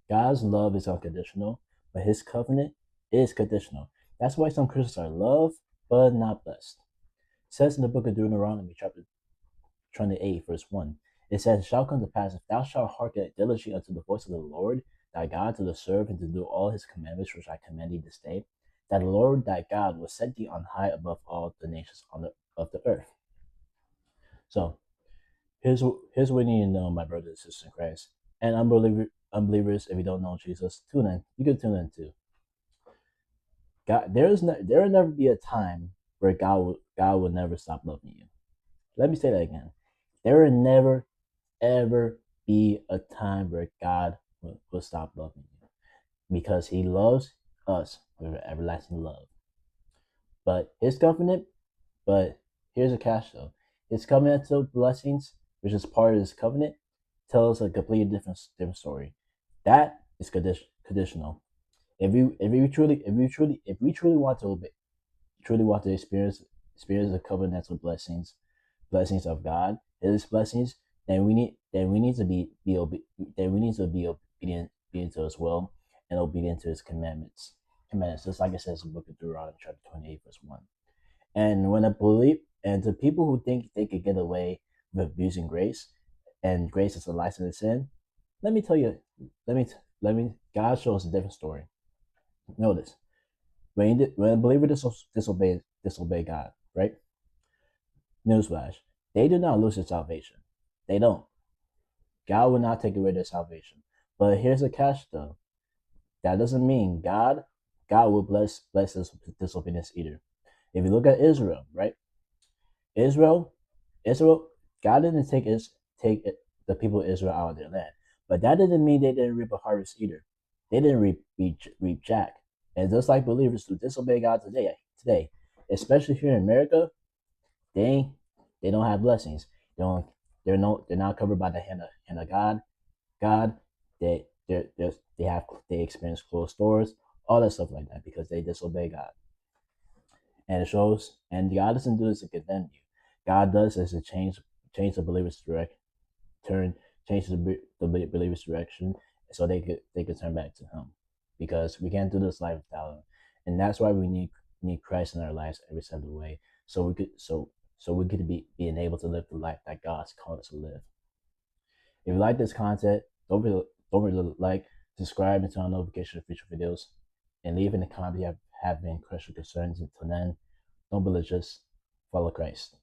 God's love is unconditional, but his covenant is conditional. That's why some Christians are loved, but not blessed. It says in the book of Deuteronomy, chapter 28, verse 1, it says, "It shall come to pass, if thou shalt hearken diligently unto the voice of the Lord thy God, to serve and to do all his commandments which I command thee this day, that the Lord thy God will set thee on high above all the nations of the earth." So here's what you need to know, my brothers and sisters in Christ. And unbelievers, if you don't know Jesus, tune in. You can tune in too. God, there will never be a time where God will never stop loving you. Let me say that again. There will never ever be a time where God will stop loving you, because He loves us with an everlasting love. But His covenant, but here's a catch though. His covenantal blessings, which is part of His covenant, tells a completely different story. That is conditional. If we truly want to obey, truly want to experience the covenantal blessings of God, His blessings, then we need to then we need to be obedient to His will and obedient to His commandments. Just like it says in the book of Deuteronomy, chapter 28, verse 1. And when I believe, and to people who think they could get away with abusing grace, and grace is a license to sin, let me tell you, God shows a different story. Notice, when a believer disobey God, right? Newsflash: they do not lose their salvation. They don't. God will not take away their salvation. But here's a catch, though. That doesn't mean God will bless this disobedience either. If you look at Israel, right? Israel, Israel, God didn't the people of Israel out of their land, but that didn't mean they didn't reap a harvest either. They didn't reap jack. And just like believers who disobey God today, especially here in America, they they don't have blessings. They don't. They're not covered by the hand of God. God, they experience closed doors, all that stuff like that because they disobey God. And it shows. And God doesn't do this to condemn you. God does this to change the believer's turn change the believer's direction, so they could turn back to Him, because we can't do this life without Him, and that's why we need Christ in our lives every step of the way, so we could be being able to live the life that God's called us to live. If you like this content, don't forget to like, subscribe, and turn on notifications for future videos, and leave in the comments if you have any questions or concerns. Until then, don't be religious, follow Christ.